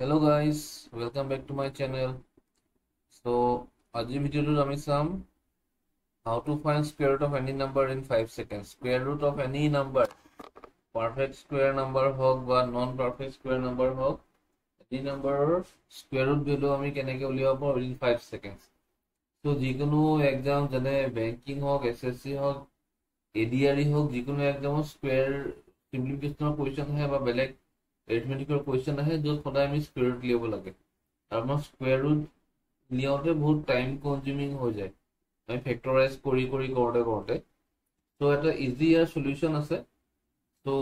Hello guys, welcome back to my channel. So, আজি ভিডিওটোত আমি চাম how to find square root of any number in 5 seconds. Square root of any number, perfect square number হোক বা non perfect square number হোক, any number square root value আমি কেনেকৈ উলিয়াব পাৰোঁ within 5 seconds. So, যিকোনো exam যেনে banking হোক, SSC হোক, ADRE হোক, যিকোনো exam square simplification question আহে বা বেলেগ arithmetic question আহে য'ত সদায় আমি square root উলিয়াব লাগে। আৰু আমাৰ square root লিয়াওঁতে বহুত টাইম কনজিউমিং হৈ যায় আমি ফেক্টৰাইজ কৰি কৰোঁতে তো এটা ইজি ইয়াৰ সলিউশ্যন আছে তো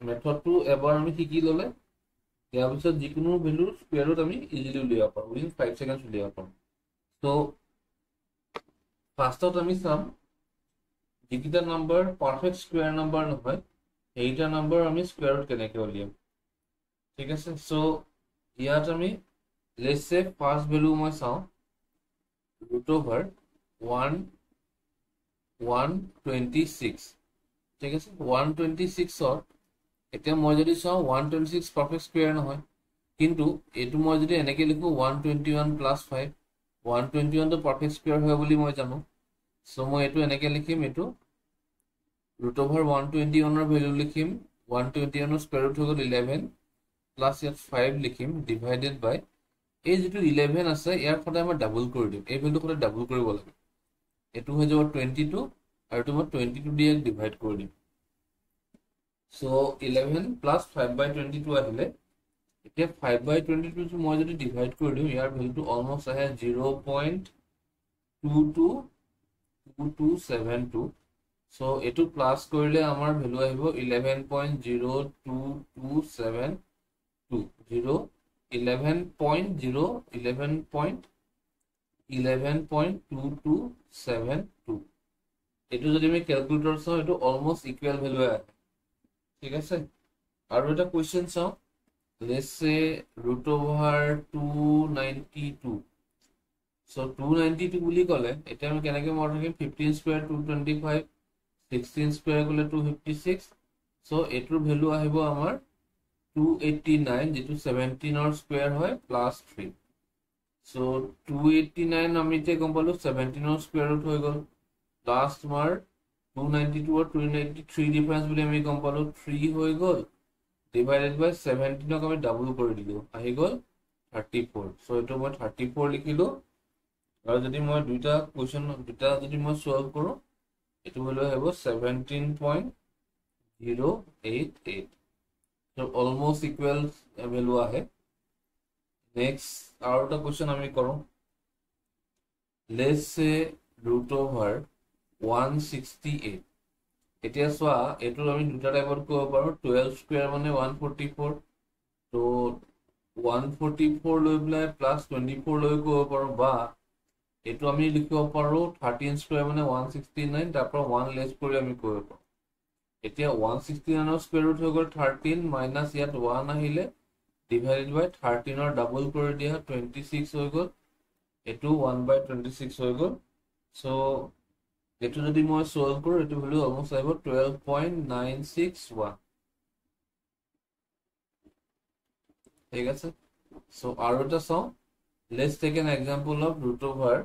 মেথডটো এবাৰ আমি শিকি ল'লে ইয়াৰ পিছত যিকোনো ভেলুৰ স্কুৱেৰ ৰুট আমি ইজিলি উলিয়াব পাৰোঁ উইদিন 5 সেকেন্ডছ উলিয়াব পাৰোঁ তো ফাৰ্ষ্টত আমি চাম যিকেইটা নাম্বাৰ পাৰফেক্ট স্কুৱেৰ নাম্বাৰ নহয় সেইটা নাম্বাৰ আমি স্কুৱেৰ ৰুট কেনেকৈ উলিয়াম ঠিক আছে সো ইয়াত আমি লেটস সে ফাৰ্ষ্ট ভেলু মই চাওঁ root over 126 ঠিক আছে 126 এতিয়া মই যদি চাওঁ 126 পারফেক্ট স্কয়ার নহয় কিন্তু এটো মই যদি এনেকে লিখো 121 + 5 121 তো পারফেক্ট স্কয়ার হয় বুলি মই জানো সো মই এটো এনেকে লিখিম এটো root over 121 এর ভ্যালু লিখিম 121 এর স্কয়ার রুট হল 11 প্লাস ইয়াত 5 লিখিম ডিভাইডেড বাই এই যেটো 11 আছে ইয়াৰ ফটা মই ডাবল কৰি দিম এই ভ্যালু ফটা ডাবল কৰিব লাগে এটো হৈ যাব 22 আৰু এটো মই 22 দিয়ে ডিভাইড কৰি দিম সো 11 + 5/22 আহিলে এতিয়া 5/22 টো মই যদি ডিভাইড কৰি দিম ইয়াৰ ভ্যালুটো অলমোস্ট আহে 0.222272 সো এটো প্লাস কৰিলে আমাৰ ভ্যালু আহিব 11.022272 11.2272 এটো যদি আমি ক্যালকুলেটৰ চাও এটো অলমোস্ট ইকুয়াল ভ্যালু আহে ঠিক আছে আৰু এটা কোৱেশ্চন চাও let's say root over 292 so 292 বুলি ক'লে এটা আমি কেনেকৈ মডেল কৰিম 15 স্কয়াৰ 225 16 স্কয়াৰ ক'লে 256 সো এটোৰ ভ্যালু আহিব আমাৰ 289 যেটো 17 ৰ স্কয়াৰ হয় প্লাস 3 সো 289 আমি তে গম পালো 17 ৰ স্কয়াৰ ৰুট হৈ গল লাস্ট মাৰ 292 और 293 ডিফারেন্স বুলি আমি গম পালো 3 হৈ গল ডিভাইডেড বাই 17 ক আমি ডাবল কৰি দিলো আহি গল 34 সো এটো মই 34 লিখিলো আৰু যদি মই দুইটা কোৱেশ্চন দুটা যদি মই সলভ কৰো এটো হলো হ'ব 17.088 সো অলমোস্ট ইকুয়াল ভ্যালু আহে নেক্সট আৰু এটা কোৱেশ্চন আমি কৰো লেটস সে root over 168 এতিয়া সোয়া এটো আমি দুটা টাইপত কৰিব পাৰো 12 স্কয়াৰ মানে 144 তো 144 লৈ প্লাই প্লাস 24 লৈ কৰিব পাৰো বা এটো আমি লিখিব পাৰো 13 স্কয়াৰ মানে 169 তাৰপৰ 1 লেস কৰি আমি কৰিব পাৰো এতিয়া 169 ৰ স্কয়াৰ ৰুট হৈ গল 13 মাইনাস ইয়াত 1 আহিলে ডিভাইডেড বাই 13 ৰ ডাবল কৰি দিয়া 26 হৈ গল এটো 1/26 হৈ গল সো এটো যদি মই সলভ কৰো এটো ভ্যালু অলমোস্ট আহিব 12.961 ঠিক আছে সো আৰু এটা চাও let's tech an example of root over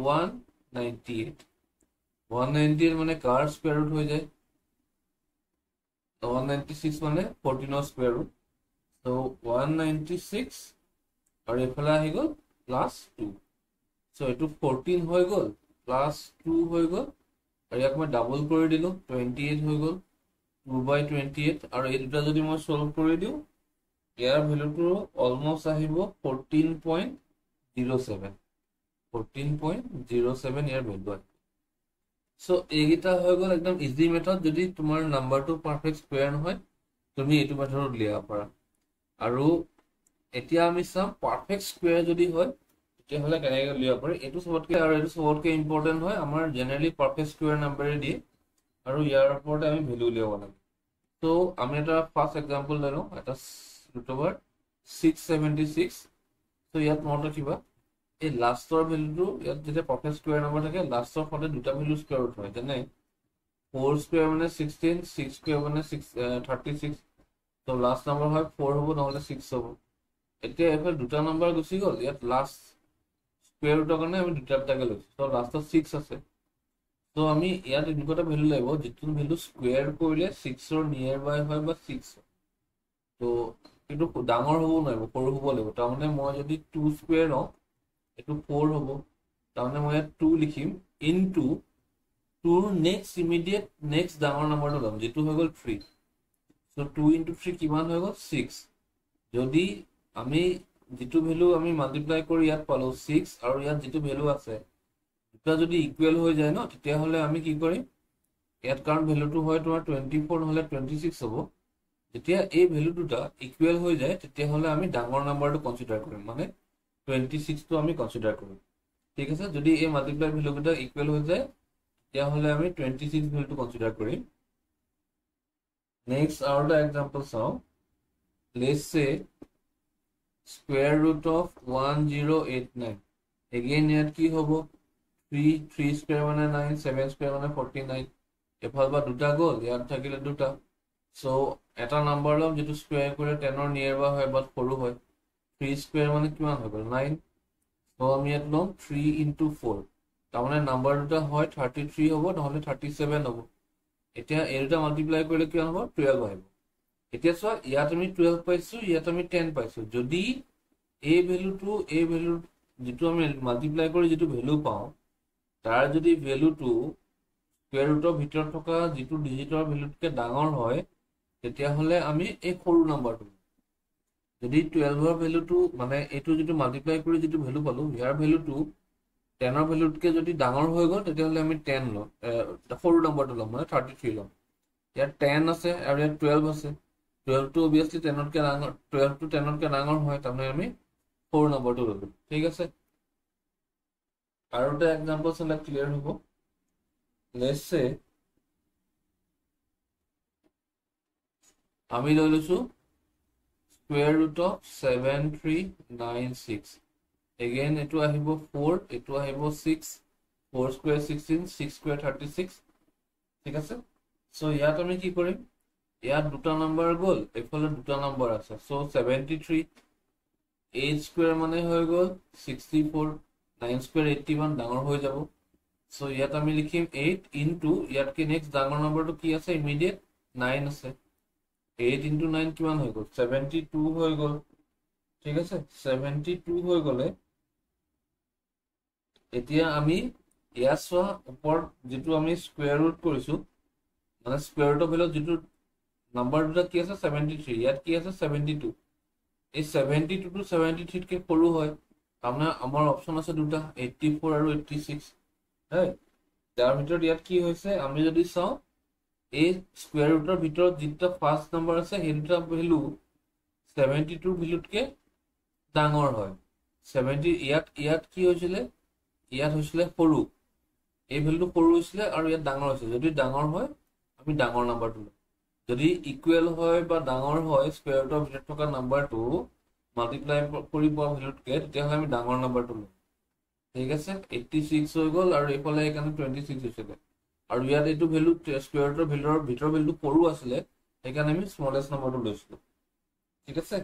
198 198 মানে কাৰ স্কয়াৰ ৰুট হৈ যায় 196 মানে 14 ৰ স্কয়াৰ ৰুট সো 196 আৰু এফালে আহি গল +2 সো এটো 14 হৈ গল +2 হৈ গল আৰু ইয়াক মই ডাবল কৰি দিলো 28 হৈ গল 2/28 আৰু এই দুটা যদি মই সলভ কৰি দিও ইয়াৰ ভ্যালুটো অলমোস্ট আহিব 14.07 ইয়াৰ ভ্যালু আছে সো এইগিটা হৈ গল একদম ইজি মেথড যদি তোমাৰ নাম্বাৰটো পাৰফেক্ট স্কয়াৰ নহয় তুমি এটো মেথড উলিয়াব পাৰা আৰু এতিয়া আমি চাম পাৰফেক্ট স্কয়াৰ যদি হয় তেতিয়া হলে কেনেকৈ উলিয়াব পাৰি এটো সবতকে ইম্পৰ্টেন্ট হয় আমাৰ জেনাৰেলি পাৰফেক্ট স্কয়াৰ নাম্বাৰে দিয়ে আৰু ইয়াৰ ওপৰতে আমি ভ্যালু উলিয়াব লাগে তো আমি এটা ফাৰ্স্ট एग्जांपल ললো এটা root over 676 তো ইয়াত মনত ৰাখিবা এই লাষ্টৰ ভ্যালুটো ইয়াত যেটা পাৰফেক্ট স্কয়াৰ নাম্বাৰ থাকে লাষ্টৰ ফলে দুটা ভ্যালু স্কয়াৰ ৰুট হয় যেনে 4 স্কয়াৰ মানে 16 6 স্কয়াৰ মানে 36 তো লাষ্ট নাম্বাৰ হয় 4 হ'ব নহলে 6 হ'ব এতিয়া এফালে দুটা নাম্বাৰ গুচি গ'ল, ইয়াত লাষ্ট স্কুৱেৰ ৰুটৰ কাৰণে আমি দুটাকে লৈছোঁ। ত' লাষ্টত 6 আছে। ত' আমি ইয়াত এনেকুৱা এটা ভেলু লাগিব যিটো ভেলু স্কুৱেৰ কৰিলে 6ৰ নিয়েৰ বাই হয় বা 6। ত' কিন্তু ডাঙৰ হ'ব নোৱাৰিব, সৰু হ'ব লাগিব। তাৰমানে মই যদি 2 স্কুৱেৰ লওঁ, এইটো 4 হ'ব। তাৰমানে মই ইয়াত 2 লিখিম ইনটু 2ৰ নেক্সট ডাঙৰ নাম্বাৰটো ল'ম, যিটো হৈ গ'ল 3। চ' 2 ইনটু 3 কিমান হৈ গ'ল? 6। যদি আমি যিটো ভেলু আমি মাল্টিপ্লাই কৰি ইয়াত পালো 6 আৰু ইয়াত যিটো ভেলু আছে দুটা যদি ইকুৱেল হৈ যায় ন, তেতিয়াহ'লে আমি কি কৰিম, ইয়াত কাৰণ ভেলুটো হয় তোমাৰ 24 নহ'লে 26 হ'ব। যেতিয়া এই ভেলু দুটা ইকুৱেল হৈ যায় তেতিয়াহ'লে আমি ডাঙৰ নাম্বাৰটো কনচিডাৰ কৰিম, মানে 26টো আমি কনচিডাৰ কৰিম। ঠিক আছে, যদি এই মাল্টিপ্লাই ভেলু কেইটা ইকুৱেল হৈ যায় তেতিয়াহ'লে আমি 26 ভেলুটো কনচিডাৰ কৰিম। নেক্সট আৰু এটা এক্সাম্পল চাওঁ। লেটছ সে square root of 1089. Again ইয়াত কি হ'ব? 3 square মানে 9, 7 square মানে 49. এফাল বা দুটা গ'ল, ইয়াত থাকিলে দুটা। So এটা নাম্বাৰ ল'ম যিটো স্কুৱেৰ কৰিলে 10ৰ নিয়েৰ বা হয় বা সৰু হয়। 3 square মানে কিমান হৈ গ'ল? 9. So আমি ইয়াত ল'ম 3 into 4. তাৰমানে নাম্বাৰ দুটা হয় 33 হ'ব নহ'লে 37 হ'ব। এতিয়া এই দুটা মাল্টিপ্লাই কৰিলে কিমান হ'ব? 12 আহিব। এতিয়া চোৱা, ইয়াত আমি 12 পাইছো, ইয়াত আমি 10 পাইছো। যদি এই ভেলুটো এই ভেলু যিটো আমি মাল্টিপ্লাই কৰি যিটো ভেলু পাওঁ তাৰ যদি ভেলুটো স্কুৱেৰ ৰুটৰ ভিতৰত থকা যিটো ডিজিটৰ ভেলুতকৈ ডাঙৰ হয় তেতিয়াহ'লে আমি এই সৰু নাম্বাৰটো, যদি 12ৰ ভেলুটো মানে এইটো যিটো মাল্টিপ্লাই কৰি যিটো ভেলু পালো ইয়াৰ ভেলুটো 10ৰ ভেলুতকৈ যদি ডাঙৰ হৈ গ'ল তেতিয়াহ'লে আমি 10 ল'ম, সৰু নাম্বাৰটো ল'ম, মানে 33 ল'ম। ইয়াত 10 আছে আৰু ইয়াত 12 আছে। 12টো অবভিয়াছলি 10তকৈ ডাঙৰ, 12টো 10তকৈ ডাঙৰ হয়, তাৰমানে আমি সৰু নাম্বাৰটো ল'লো। ঠিক আছে, আৰু এটা এক্সাম্পল চালে ক্লিয়াৰ হ'ব। লেটছ সে আমি লৈ লৈছো স্কুৱেৰ ৰুট অফ 7396। এগেইন এইটো আহিব 4, এইটো আহিব 6, 4 স্কুৱেৰ 16, 6 স্কুৱেৰ 36। ঠিক আছে, চ' ইয়াত আমি কি কৰিম, ইয়াত দুটা নাম্বাৰ গ'ল, এইফালে দুটা নাম্বাৰ আছে। চ' 73, 8 স্কুৱেৰ মানে হৈ গ'ল 64, 9 স্কুৱেৰ 81, ডাঙৰ হৈ যাব। চ' ইয়াত আমি লিখিম 8 ইনটু ইয়াতকে নেক্সট ডাঙৰ নাম্বাৰটো কি আছে, ইমিডিয়েট 9 আছে। 8 ইনটু 9 কিমান হৈ গ'ল? 72 হৈ গ'ল। ঠিক আছে, 72 হৈ গ'লে এতিয়া আমি ইয়াত চোৱা, ওপৰত যিটো আমি স্কুৱেৰ ৰুট কৰিছো, মানে স্কুৱেৰ ৰুটৰ ভেলু যিটো নাম্বাৰ দুটা কি আছে 73, ইয়াত কি আছে 72। এই 72টো 73তকৈ সৰু হয়, তাৰমানে আমাৰ অপশ্যন আছে দুটা, 84 আৰু 86। তাৰ ভিতৰত ইয়াত কি হৈছে, আমি যদি চাওঁ এই স্কুৱেৰ ৰুটৰ ভিতৰত যিটো ফাৰ্ষ্ট নাম্বাৰ আছে সেই দুটা ভেলু 72ৰ ভেলুতকৈ ডাঙৰ হয়। 70 ইয়াত কি হৈছিলে, ইয়াত হৈছিলে সৰু, এই ভেলুটো সৰু হৈছিলে আৰু ইয়াত ডাঙৰ হৈছিলে। যদি ডাঙৰ হয় আমি ডাঙৰ নাম্বাৰটো ল'ম, যদি ইকুৱেল হয় বা ডাঙৰ হয় স্কুৱেৰ ৰুটৰ ভিতৰত থকা নাম্বাৰটো মাল্টিপ্লাই কৰি পোৱা ভেলুতকৈ, তেতিয়াহ'লে আমি ডাঙৰ নাম্বাৰটো ল'ম। ঠিক আছে, 86 হৈ গ'ল আৰু এইফালে সেইকাৰণে 26 হৈছিলে। আৰু ইয়াত এইটো ভেলু স্কুৱেৰ ৰুটৰ ভিতৰৰ ভেলুটো সৰু আছিলে, সেইকাৰণে আমি স্মলেষ্ট নাম্বাৰটো লৈছিলোঁ। ঠিক আছে,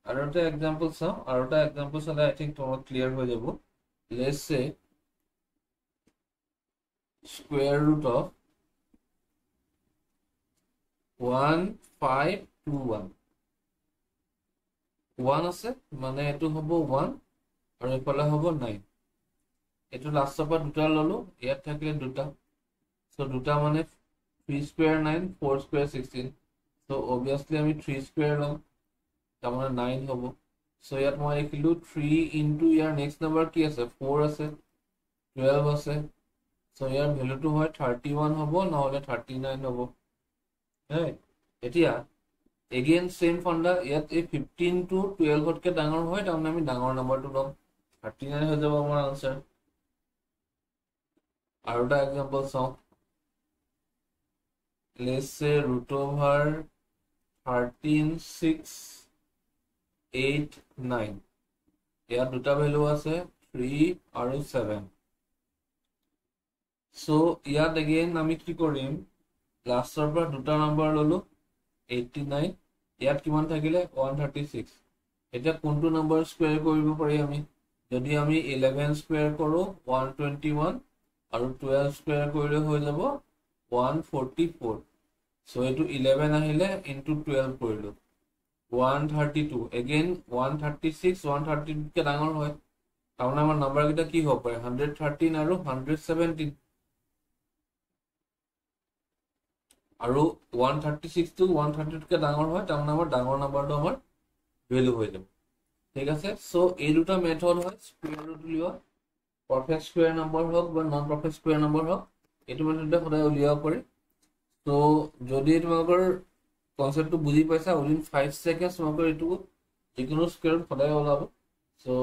আৰু এটা এক্সাম্পল চাওঁ, আৰু এটা এক্সাম্পল চালে আই থিংক তোমাক ক্লিয়াৰ হৈ যাব। লেটছ সে স্কুৱেৰ ৰুট অফ 1521। 1 আছে মানে এইটো হ'ব 1 আৰু এইফালে হ'ব 9। এইটো লাষ্টৰ পৰা দুটা ল'লো, ইয়াত থাকিলে দুটা। চ' দুটা মানে 3 স্কুৱেৰ 9, 4 স্কুৱেৰ 16। চ' অবভিয়াছলি আমি 3 স্কুৱেৰ ল'ম, তাৰমানে 9 হ'ব। চ' ইয়াত মই লিখিলো 3 ইনটু ইয়াৰ নেক্সট নাম্বাৰ কি আছে, 4 আছে, 12 আছে। চ' ইয়াৰ ভেলুটো হয় 31 হ'ব নহ'লে 39 হ'ব। এতিয়া এগেইন চেম ফাণ্ডা, ইয়াত এই 15টো 12তকৈ ডাঙৰ হয়, তাৰমানে আমি ডাঙৰ নাম্বাৰটো ল'ম, 39 হৈ যাব আমাৰ আনচাৰ। আৰু এটা এক্সাম্পল চাওঁ। লেটছ সে ৰুট অভাৰ 13689। ইয়াত দুটা ভেলু আছে 3 আৰু 7। চ' ইয়াত এগেইন আমি কি কৰিম, লাষ্টৰ পৰা দুটা নাম্বাৰ ল'লো 89, ইয়াত কিমান থাকিলে 136। এতিয়া কোনটো নম্বৰ স্কুৱেৰ কৰিব পাৰি আমি যদি আমি 11 স্কুৱেৰ কৰো 121 আৰু 12 স্কুৱেৰ কৰিলে হৈ যাব 144 সো এটো 11 আহিলে ইনটু 12 কৰিলো 132 again 136 132 কে ডাঙৰ হয় কাৰণ আমাৰ নাম্বাৰ কিটা কি হ'ব পাৰে 113 আৰু 117 আৰু 136 to 132 কে ডাঙৰ হয় তাৰ মানে আমাৰ ডাঙৰ নাম্বাৰটো আমাৰ ভ্যালু হৈ যাব ঠিক আছে সো এই দুটা মেথড হয় স্কয়াৰ ৰুট উলিওৱা পাৰফেক্ট স্কয়াৰ নাম্বাৰ হোক বা নন পাৰফেক্ট স্কয়াৰ নাম্বাৰ হোক এটো মেথডে সদায় উলিয়াব পাৰি সো যদি তোমালোকৰ কনসেপ্টটো বুজি পাইছা উইদিন 5 সেকেন্ডস তোমালোকৰ এটো যিকোনো স্কয়াৰ সদায় ওলাব সো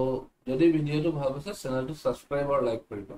যদি ভিডিওটো ভাল পাইছা চেনেলটো সাবস্ক্ৰাইব আৰু লাইক কৰিবা